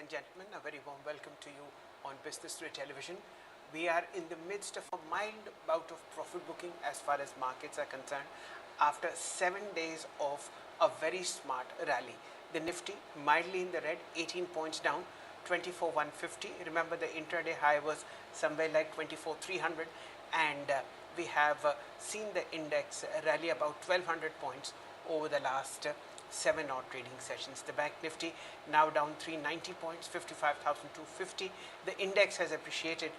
and gentlemen, a very warm welcome to you on Business Today Television. We are in the midst of a mild bout of profit booking as far as markets are concerned after 7 days of a very smart rally. The Nifty mildly in the red, 18 points down, 24,150. Remember the intraday high was somewhere like 24,300, and we have seen the index rally about 1,200 points over the last 7 odd trading sessions. The Bank Nifty now down 390 points, 55,250. The index has appreciated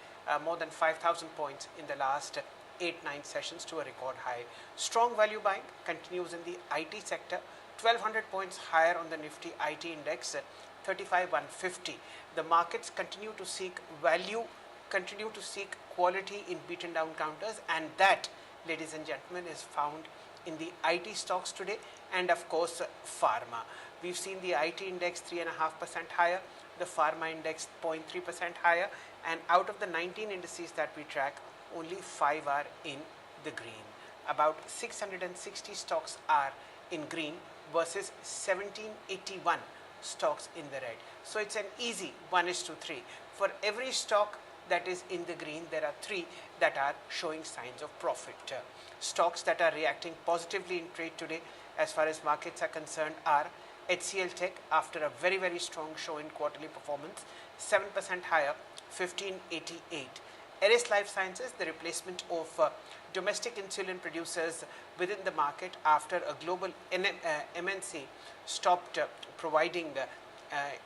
more than 5,000 points in the last 8-9 sessions to a record high. Strong value buying continues in the IT sector, 1,200 points higher on the Nifty IT index, 35,150. The markets continue to seek value, continue to seek quality in beaten down counters, and that, ladies and gentlemen, is found in the IT stocks today, and of course pharma. We've seen the IT index 3.5% higher, the pharma index 0.3% higher, and out of the 19 indices that we track, only 5 are in the green. About 660 stocks are in green versus 1781 stocks in the red. So it's an easy 1:3. For every stock that is in the green, there are 3 that are showing signs of profit. Stocks that are reacting positively in trade today as far as markets are concerned are HCL Tech, after a very strong show in quarterly performance, 7% higher, 1588. Eris Life Sciences, the replacement of domestic insulin producers within the market after a global MNC stopped providing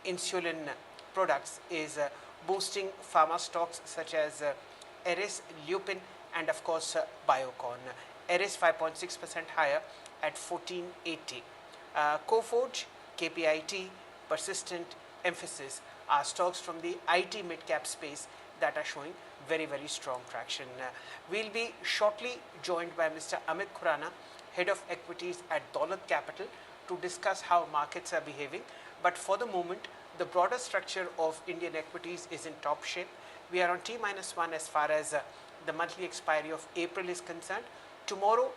insulin products, is boosting pharma stocks such as Eris, Lupin, and of course Biocon. Eris 5.6% higher at 1480. Coforge, KPIT, Persistent, Emphasis are stocks from the IT mid-cap space that are showing very strong traction. We'll be shortly joined by Mr. Amit Khurana, Head of Equities at Dolat Capital, to discuss how markets are behaving. But for the moment, the broader structure of Indian equities is in top shape. We are on T-1 as far as the monthly expiry of April is concerned. Tomorrow,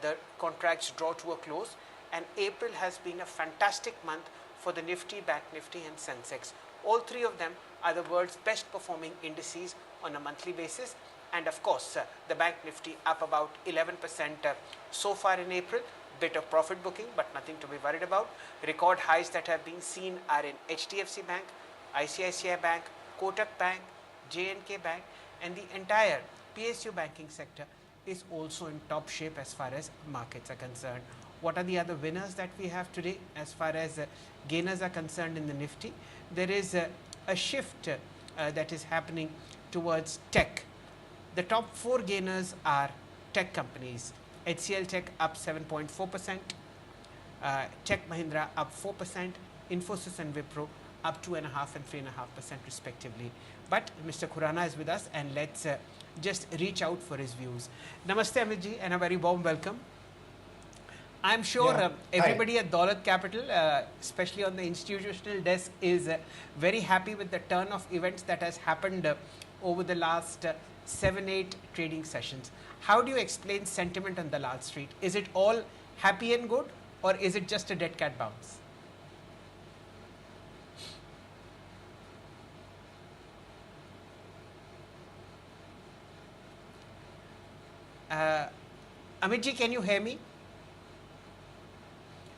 the contracts draw to a close, and April has been a fantastic month for the Nifty, Bank Nifty, and Sensex. All 3 of them are the world's best performing indices on a monthly basis, and of course the Bank Nifty up about 11% so far in April. Bit of profit booking, but nothing to be worried about. Record highs that have been seen are in HDFC Bank, ICICI Bank, Kotak Bank, J&K Bank, and the entire PSU banking sector is also in top shape as far as markets are concerned. What are the other winners that we have today as far as gainers are concerned in the Nifty? There is a shift that is happening towards tech. The top 4 gainers are tech companies. HCL Tech up 7.4%, Tech Mahindra up 4%, Infosys and Wipro up 2.5% and 3.5% respectively. But Mr. Khurana is with us, and let's just reach out for his views. Namaste Amit ji, and a very warm welcome. I'm sure everybody at Dolat Capital, especially on the institutional desk, is very happy with the turn of events that has happened over the last 7-8 trading sessions. How do you explain sentiment on Dalal Street? Is it all happy and good, or is it just a dead cat bounce? Amit ji, can you hear me?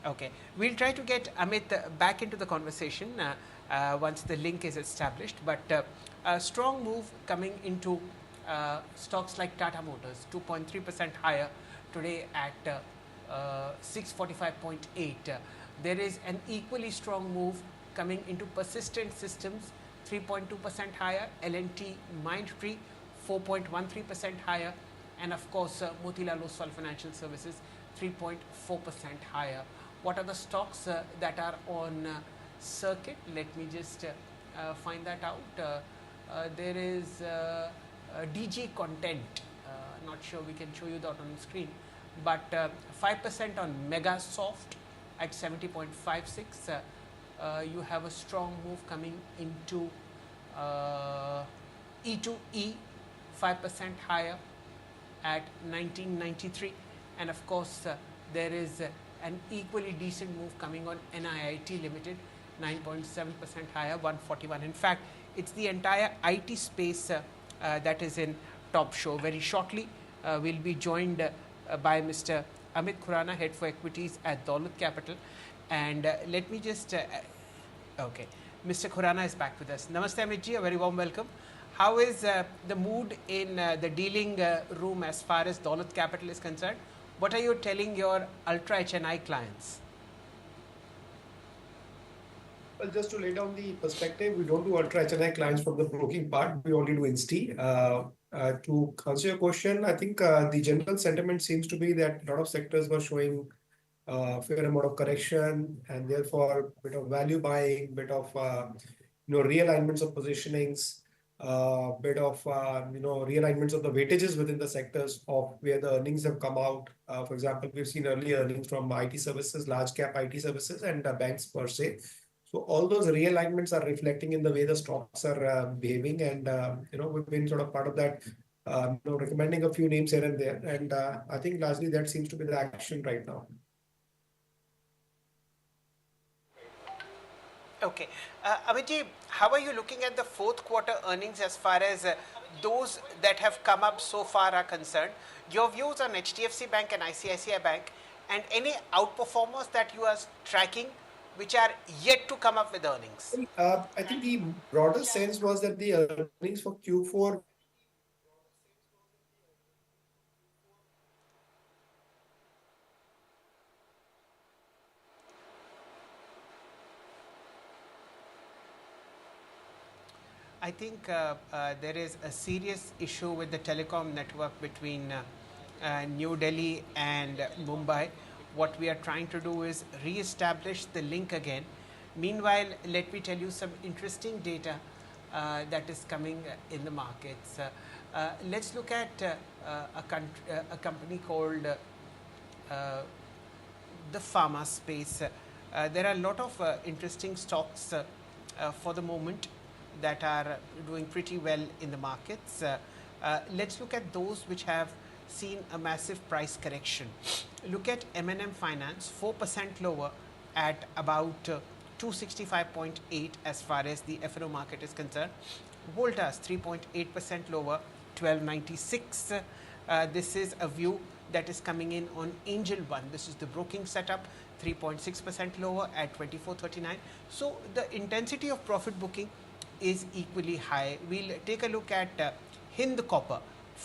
Okay, we'll try to get Amit back into the conversation once the link is established, but a strong move coming into stocks like Tata Motors, 2.3% higher today at 645.8. There is an equally strong move coming into Persistent Systems, 3.2% higher, L&T Mindtree, 4.13% higher, and of course Motilal Oswal Financial Services, 3.4% higher. What are the stocks that are on circuit? Let me just find that out. There is DG Content, not sure we can show you that on the screen, but 5% on Megasoft at 70.56. You have a strong move coming into E2E, 5% higher at 1993, and of course there is an equally decent move coming on NIIT Limited 9.7% higher, 141. In fact, it's the entire IT space that is in top show. Very shortly, we'll be joined by Mr. Amit Khurana, head for equities at Dolat Capital. And let me just, okay, Mr. Khurana is back with us. Namaste Amitji, a very warm welcome. How is the mood in the dealing room as far as Dolat Capital is concerned? What are you telling your ultra HNI clients? Well, just to lay down the perspective, we don't do ultra HNI clients from the broking part. We only do Insti. To answer your question, I think the general sentiment seems to be that a lot of sectors were showing fair amount of correction, and therefore bit of value buying, bit of realignments of positionings, bit of realignments of the weightages within the sectors of where the earnings have come out. For example, we've seen early earnings from IT services, large cap IT services, and banks per se. So all those realignments are reflecting in the way the stocks are behaving, and we've been sort of part of that, recommending a few names here and there, and I think largely that seems to be the action right now. Okay, Amitji, how are you looking at the fourth quarter earnings as far as those that have come up so far are concerned? Your views on HDFC Bank and ICICI Bank, and any outperformers that you are tracking which are yet to come up with earnings? I think the broader sense was that the earnings for Q4 I think there is a serious issue with the telecom network between New Delhi and Mumbai. What we are trying to do is re-establish the link again. Meanwhile, let me tell you some interesting data that is coming in the markets. Let's look at a company called the pharma space. There are a lot of interesting stocks for the moment that are doing pretty well in the markets. Let's look at those which have seen a massive price correction. Look at M&M Finance, 4% lower at about 265.8 as far as the F&O market is concerned. Voltas, 3.8% lower, 1296. This is a view that is coming in on Angel One. This is the broking setup, 3.6% lower at 2439. So the intensity of profit booking is equally high. We'll take a look at Hind Copper,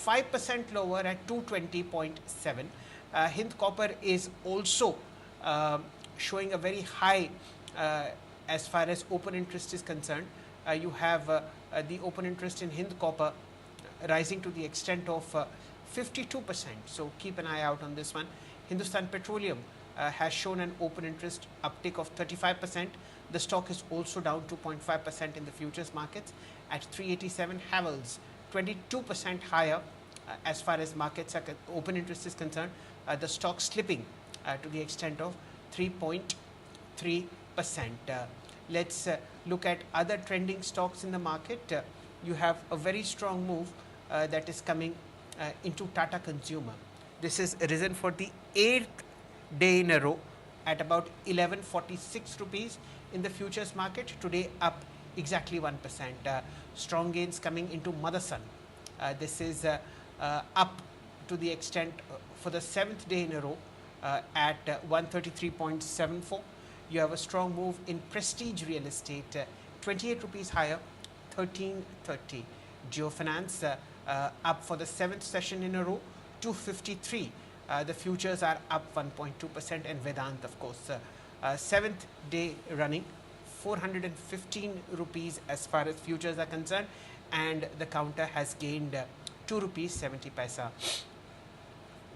5% lower at 220.7. Hind Copper is also showing a very high as far as open interest is concerned. You have the open interest in Hind Copper rising to the extent of 52%. So keep an eye out on this one. Hindustan Petroleum has shown an open interest uptick of 35%. The stock is also down 2.5% in the futures markets at 387. Havells, 22% higher as far as markets are open interest is concerned. The stock slipping to the extent of 3.3%. Let's look at other trending stocks in the market. You have a very strong move that is coming into Tata Consumer. This has risen for the 8th day in a row at about 1146 rupees in the futures market. Today up exactly 1%. Strong gains coming into Motherson. This is up to the extent for the 7th day in a row at 133.74. You have a strong move in Prestige Real Estate, 28 rupees higher, 1330. Geofinance up for the 7th session in a row, 253. The futures are up 1.2%, and Vedant, of course, 7th day running, 415 rupees as far as futures are concerned, and the counter has gained 2 rupees 70 paisa.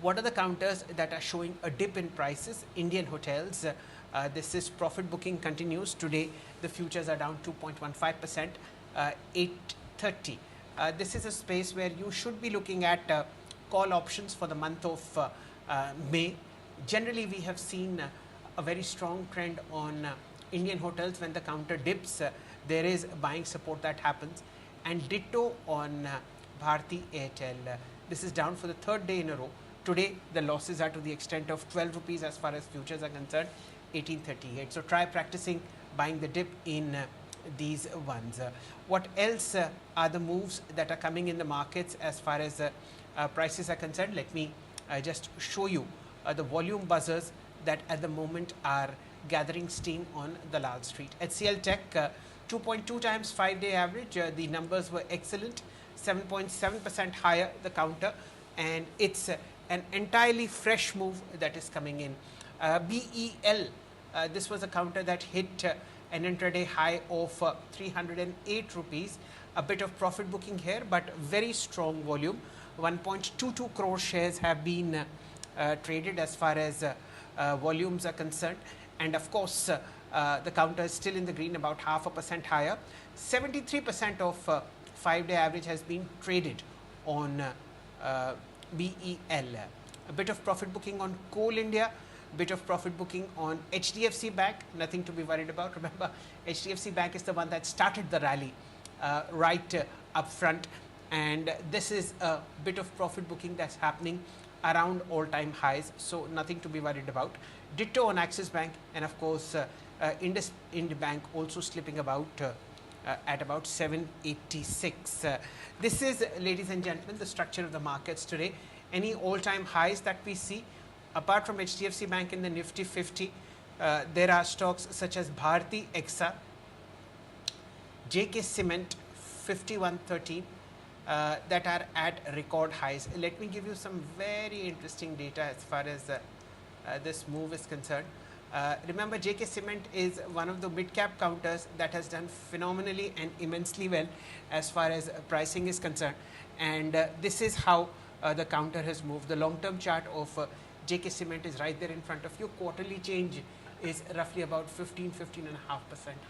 What are the counters that are showing a dip in prices? Indian Hotels. This is profit booking continues. Today the futures are down 2.15%, 830. This is a space where you should be looking at call options for the month of May. Generally, we have seen a very strong trend on Indian Hotels. When the counter dips, there is buying support that happens, and ditto on Bharti Airtel. This is down for the 3rd day in a row. Today the losses are to the extent of 12 rupees as far as futures are concerned, 1838. So try practicing buying the dip in these ones. What else are the moves that are coming in the markets as far as prices are concerned? Let me just show you the volume buzzers that at the moment are gathering steam on Dalal Street. HCL Tech 2.2 times 5-day average. The numbers were excellent, 7.7% higher the counter, and it's an entirely fresh move that is coming in. BEL, this was a counter that hit an intraday high of 308 rupees. A bit of profit booking here, but very strong volume. 1.22 crore shares have been traded as far as volumes are concerned, and of course the counter is still in the green, about 0.5% higher. 73% of 5-day average has been traded on BEL. A bit of profit booking on Coal India, bit of profit booking on HDFC Bank, nothing to be worried about. Remember, HDFC Bank is the one that started the rally right up front, and this is a bit of profit booking that's happening around all-time highs, so nothing to be worried about. Ditto on Axis Bank, and of course IndusInd Bank also slipping about at about 786. This is, ladies and gentlemen, the structure of the markets today. Any all-time highs that we see, apart from HDFC Bank in the Nifty 50, there are stocks such as Bharti Exa, JK Cement 5113 that are at record highs. Let me give you some very interesting data as far as this move is concerned. Remember, JK Cement is one of the mid-cap counters that has done phenomenally and immensely well as far as pricing is concerned, and this is how the counter has moved. The long-term chart of JK Cement is right there in front of you. Quarterly change is roughly about 15.5%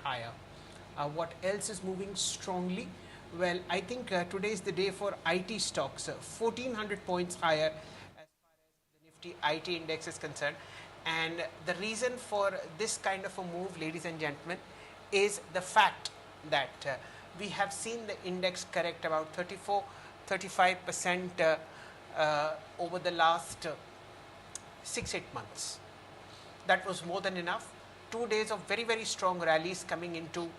higher. What else is moving strongly? Well, I think today is the day for IT stocks, 1400 points higher as far as the Nifty IT index is concerned. And the reason for this kind of a move, ladies and gentlemen, is the fact that we have seen the index correct about 35% over the last 6-8 months. That was more than enough. 2 days of very, very strong rallies coming into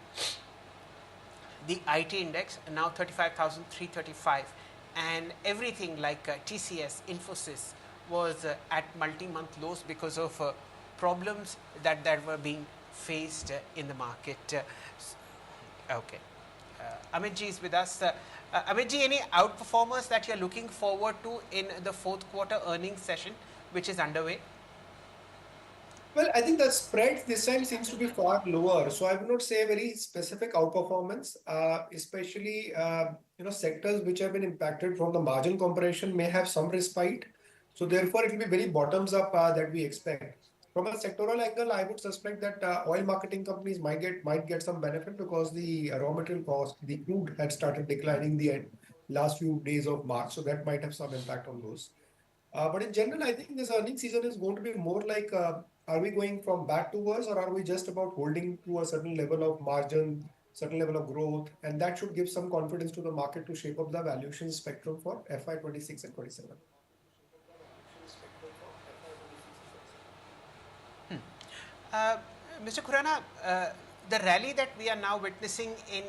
the IT index, now 35,335, and everything like TCS, Infosys was at multi-month lows because of problems that were being faced in the market. Okay, Amit ji is with us. Amit ji, any outperformers that you're looking forward to in the fourth quarter earnings session, which is underway? Well, I think the spread this time seems to be far lower. So I would not say very specific outperformance, especially sectors which have been impacted from the margin compression may have some respite. So therefore, it will be very bottoms up that we expect. From a sectoral angle, I would suspect that oil marketing companies might get some benefit because the raw material cost, the crude, had started declining the last few days of March. So that might have some impact on those. But in general, I think this earnings season is going to be more like, are we going from bad to worse, or are we just about holding to a certain level of margin, certain level of growth? And that should give some confidence to the market to shape up the valuation spectrum for FY26 and 27. Mr. Khurana, the rally that we are now witnessing in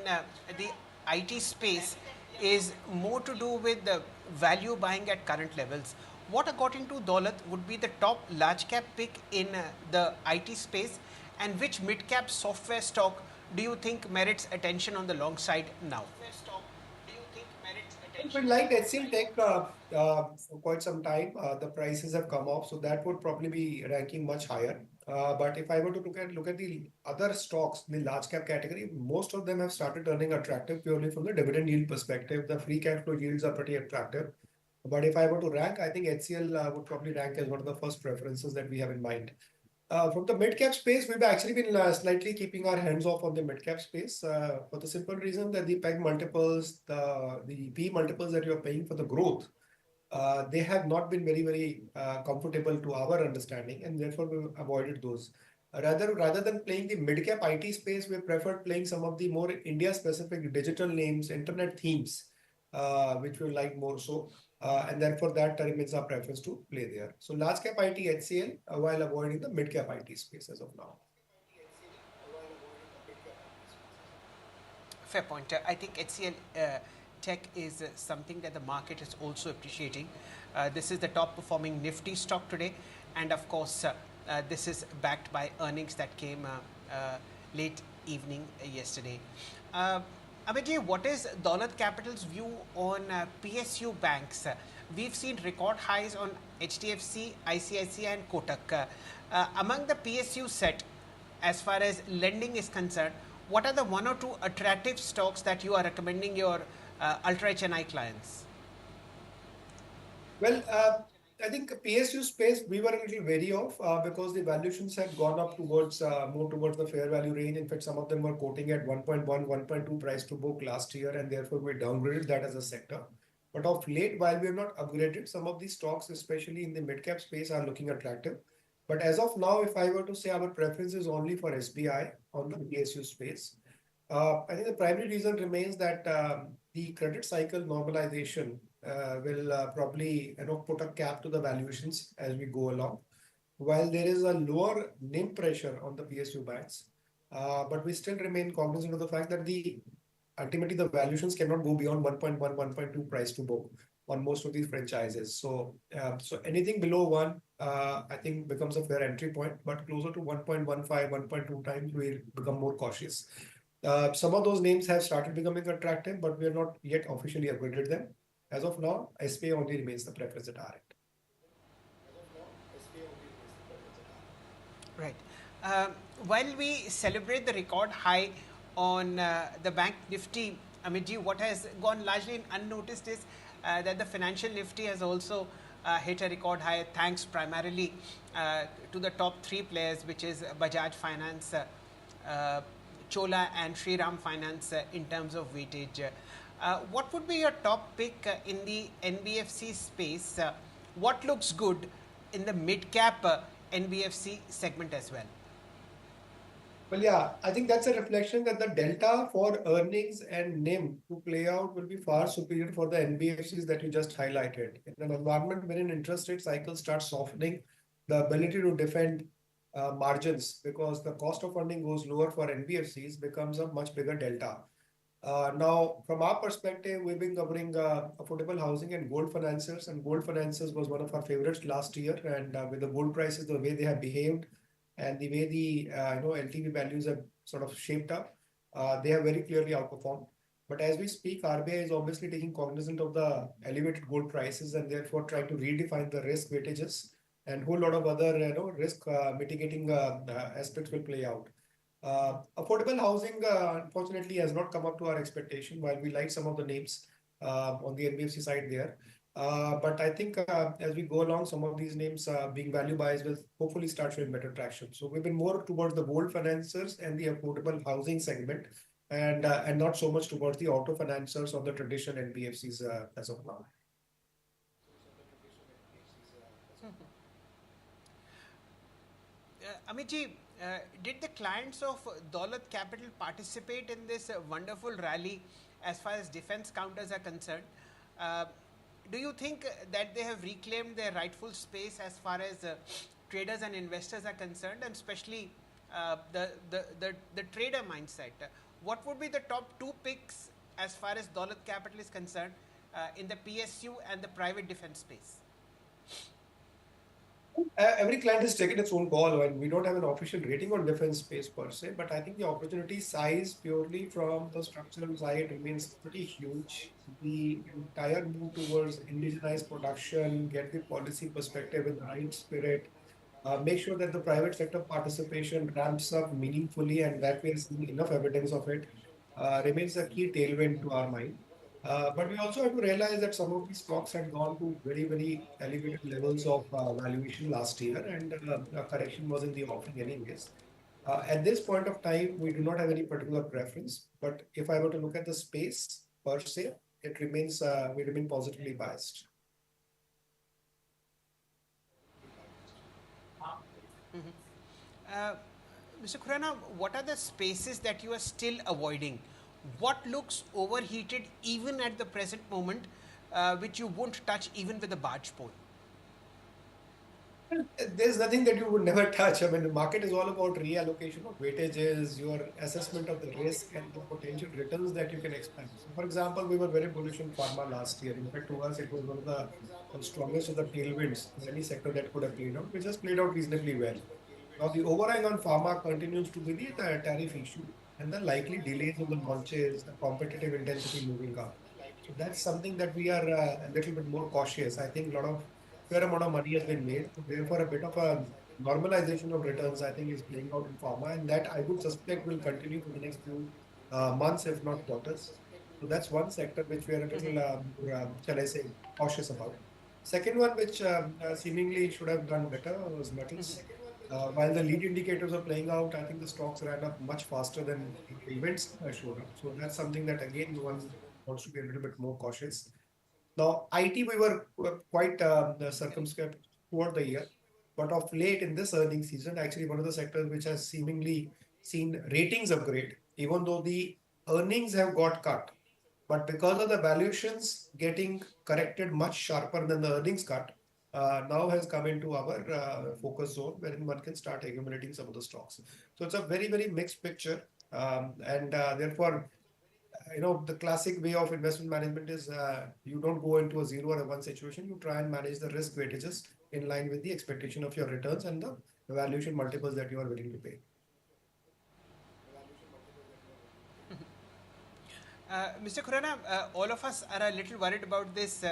the IT space is more to do with the value buying at current levels. What, according to Dolat, would be the top large cap pick in the IT space, and which mid cap software stock do you think merits attention on the long side now? But like HCL Tech for quite some time, the prices have come up, so that would probably be ranking much higher. But if I were to look at the other stocks in the large cap category, most of them have started turning attractive purely from the dividend yield perspective. The free cash flow yields are pretty attractive. But if I were to rank, I think HCL would probably rank as one of the first preferences that we have in mind. From the mid-cap space, we've actually been slightly keeping our hands off on the mid-cap space for the simple reason that the PEG multiples, the P multiples that you're paying for the growth, they have not been very, very comfortable to our understanding, and therefore we've avoided those. Rather than playing the mid-cap IT space, we preferred playing some of the more India-specific digital names, internet themes, which we like more so. And therefore that remains our preference to play there. So large cap IT HCL while avoiding the mid cap IT space as of now. fair point. I think HCL Tech is something that the market is also appreciating. This is the top performing Nifty stock today, and of course, this is backed by earnings that came late evening yesterday. Amitji, what is Dolat Capital's view on PSU banks? We've seen record highs on HDFC, ICICI, and Kotak. Among the PSU set, as far as lending is concerned, what are the one or two attractive stocks that you are recommending your ultra HNI clients? Well, I think PSU space we were a little wary of because the valuations had gone up towards more towards the fair value range. In fact, some of them were quoting at 1.1, 1.2 price to book last year, and therefore we downgraded that as a sector. But of late, while we have not upgraded, some of these stocks, especially in the mid cap space, are looking attractive. But as of now, if I were to say our preference is only for SBI on the PSU space, I think the primary reason remains that the credit cycle normalization will probably put a cap to the valuations as we go along. While there is a lower NIM pressure on the PSU banks, but we still remain cognizant of the fact that ultimately the valuations cannot go beyond 1.1, 1.2 price to book on most of these franchises. So anything below 1, I think becomes a fair entry point, but closer to 1.15, 1.2 times, we become more cautious. Some of those names have started becoming attractive, but we are not yet officially upgraded them. As of now, SPA only remains the preference at our end. Right. While we celebrate the record high on the bank Nifty, Amitji, what has gone largely unnoticed is that the financial Nifty has also hit a record high, thanks primarily to the top three players, which is Bajaj Finance, Chola and Shriram Finance in terms of weightage. What would be your top pick in the NBFC space? What looks good in the mid-cap NBFC segment as well? Well, yeah, I think that's a reflection that the delta for earnings and NIM to play out will be far superior for the NBFCs that you just highlighted. In an environment wherein interest rate cycles start softening, the ability to defend margins because the cost of funding goes lower for NBFCs becomes a much bigger delta. Now, from our perspective, we've been covering affordable housing and gold financiers, and gold financiers was one of our favorites last year. And with the gold prices, the way they have behaved, and the way the LTV values have sort of shaped up, they have very clearly outperformed. But as we speak, RBI is obviously taking cognizance of the elevated gold prices and therefore trying to redefine the risk weightages, and a whole lot of other risk mitigating aspects will play out. Affordable housing, unfortunately, has not come up to our expectation, while we like some of the names on the NBFC side there. But I think as we go along, some of these names being value buys will hopefully start showing better traction. So we've been more towards the gold financiers and the affordable housing segment, and not so much towards the auto financiers or the traditional NBFCs as of now. Amitji, did the clients of Dolat Capital participate in this wonderful rally as far as defense counters are concerned? Do you think that they have reclaimed their rightful space as far as traders and investors are concerned, and especially the trader mindset? What would be the top two picks as far as Dolat Capital is concerned in the PSU and the private defense space? Every client has taken its own call, and we don't have an official rating on defense space per se, but I think the opportunity size purely from the structural side remains pretty huge. The entire move towards indigenized production, get the policy perspective in the right spirit, make sure that the private sector participation ramps up meaningfully, and that we are seeing enough evidence of it, remains a key tailwind to our mind. But we also have to realize that some of these stocks had gone to very, very elevated levels of valuation last year, and a correction was in the offing anyways. At this point of time, we do not have any particular preference, but if I were to look at the space per se, it remains we remain positively biased. Mr. Khurana, what are the spaces that you are still avoiding? What looks overheated even at the present moment, which you won't touch even with a barge pole? There's nothing that you would never touch. I mean, the market is all about reallocation of weightages, your assessment of the risk, and the potential returns that you can expect. So, for example, we were very bullish in pharma last year. In fact, to us, it was one of the strongest of the tailwinds in any sector that could have played out, which has played out reasonably well. Now, the overhang on pharma continues to be the tariff issue and the likely delays in the launches, the competitive intensity moving up. So that's something that we are a little bit more cautious. I think a lot of fair amount of money has been made. So therefore, a bit of a normalization of returns, I think, is playing out in pharma, and that I would suspect will continue for the next few months, if not quarters. So that's one sector which we are a little, more, shall I say, cautious about. Second one, which seemingly should have done better, was metals. While the lead indicators are playing out, I think the stocks ran up much faster than the events showed up. So that's something that again one wants to be a little bit more cautious. Now, IT, were quite circumspect throughout the year, but of late in this earnings season, actually one of the sectors which has seemingly seen ratings upgrade, even though the earnings have got cut. But because of the valuations getting corrected much sharper than the earnings cut, now has come into our focus zone wherein one can start accumulating some of the stocks. So it's a very, very mixed picture. And therefore, the classic way of investment management is you don't go into a zero or a one situation. You try and manage the risk weightages in line with the expectation of your returns and the valuation multiples that you are willing to pay. Mr. Khurana, all of us are a little worried about this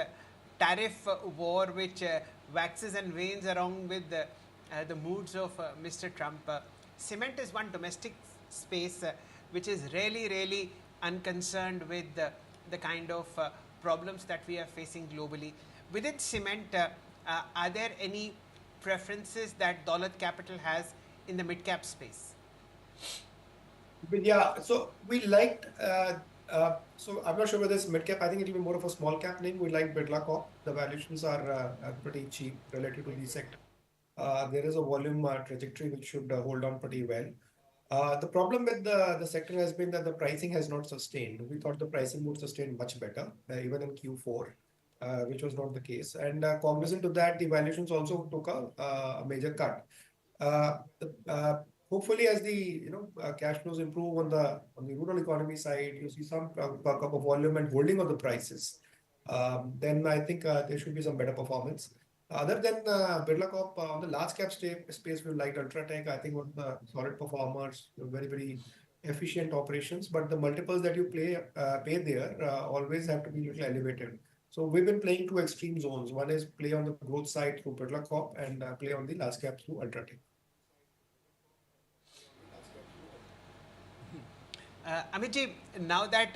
tariff war which waxes and wanes along with the moods of Mr. Trump. Cement is one domestic space which is really, really unconcerned with the kind of problems that we are facing globally. Within cement, are there any preferences that Dolat Capital has in the mid-cap space? But yeah, so we liked. So I'm not sure whether it's mid cap. I think it'll be more of a small cap name. We like Birla Corp. The valuations are pretty cheap relative to the sector. There is a volume trajectory which should hold on pretty well. The problem with the sector has been that the pricing has not sustained. We thought the pricing would sustain much better, even in Q4, which was not the case. And cognizant to that, the valuations also took a major cut. Uh, Hopefully, as the cash flows improve on the rural economy side, you see some buck up of volume and holding of the prices. Then I think there should be some better performance. Other than Birla Corp, on the large cap space, we like Ultratech. I think one of the solid performers, very, very efficient operations, but the multiples that you pay there always have to be a little elevated. So we've been playing two extreme zones. One is play on the growth side through Birla Corp and play on the large cap through Ultratech. Amitji, now that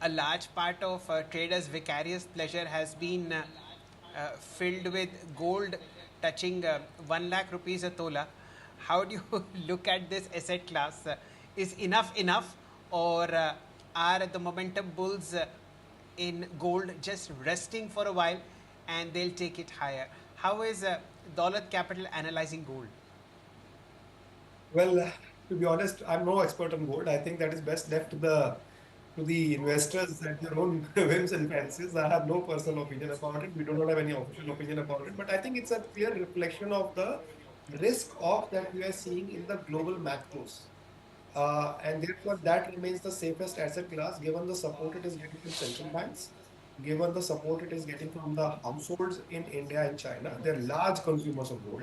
a large part of traders' vicarious pleasure has been filled with gold touching 1 lakh rupees a tola, how do you look at this asset class? Is enough, or are the momentum bulls in gold just resting for a while and they'll take it higher? How is Dolat Capital analyzing gold? Well, to be honest, I'm no expert on gold. I think that is best left to the investors at their own whims and fancies. I have no personal opinion about it. We do not have any official opinion about it. But I think it's a clear reflection of the risk off that we are seeing in the global macros. And therefore, that remains the safest asset class given the support it is getting from central banks, given the support it is getting from the households in India and China. They're large consumers of gold.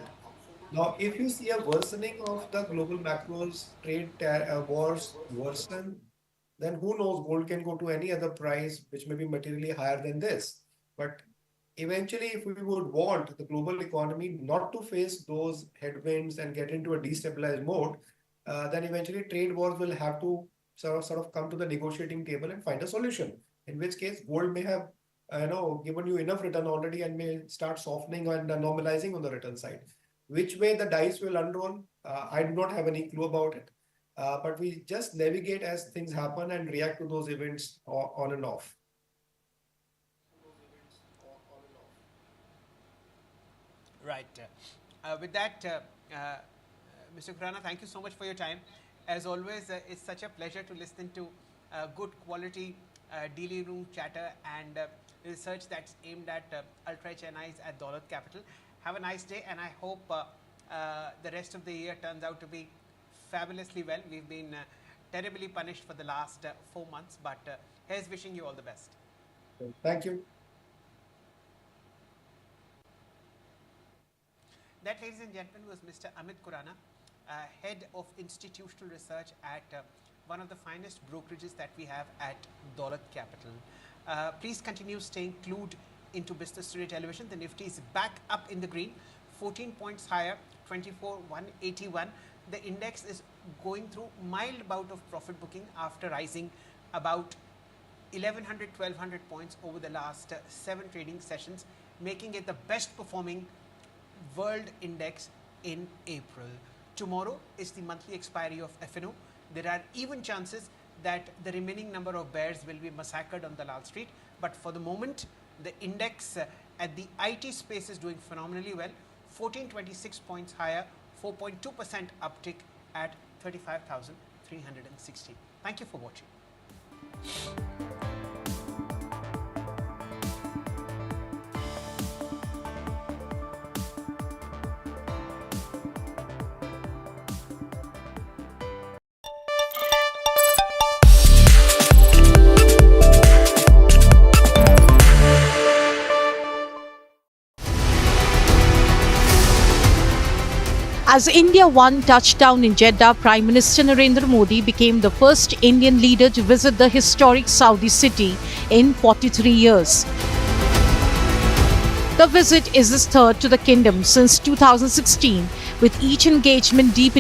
Now, if you see a worsening of the global macros, wars worsen, then who knows, gold can go to any other price which may be materially higher than this. But eventually, if we would want the global economy not to face those headwinds and get into a destabilized mode, then eventually trade wars will have to sort of come to the negotiating table and find a solution. In which case, gold may have given you enough return already and may start softening and normalizing on the return side. Which way the dice will unroll, I do not have any clue about it. But we just navigate as things happen and react to those events on and off. Right. With that, Mr. Khurana, thank you so much for your time. As always, it's such a pleasure to listen to good quality dealing room chatter and research that's aimed at ultra HNIs at Dolat Capital. Have a nice day, and I hope the rest of the year turns out to be fabulously well. We've been terribly punished for the last 4 months, but here's wishing you all the best. Thank you. That, ladies and gentlemen, was Mr. Amit Khurana, Head of Institutional Research at one of the finest brokerages that we have at Dolat Capital. Please continue staying glued into Business Today Television. The Nifty is back up in the green, 14 points higher, 24,181. The index is going through mild bout of profit booking after rising about 1100, 1200 points over the last 7 trading sessions, making it the best performing world index in April. Tomorrow is the monthly expiry of FNO. There are even chances that the remaining number of bears will be massacred on Dalal Street. But for the moment, the index at the IT space is doing phenomenally well. 1426 points higher, 4.2% uptick at 35,360. Thank you for watching. As India won touchdown in Jeddah, Prime Minister Narendra Modi became the first Indian leader to visit the historic Saudi city in 43 years. The visit is his third to the kingdom since 2016, with each engagement deepening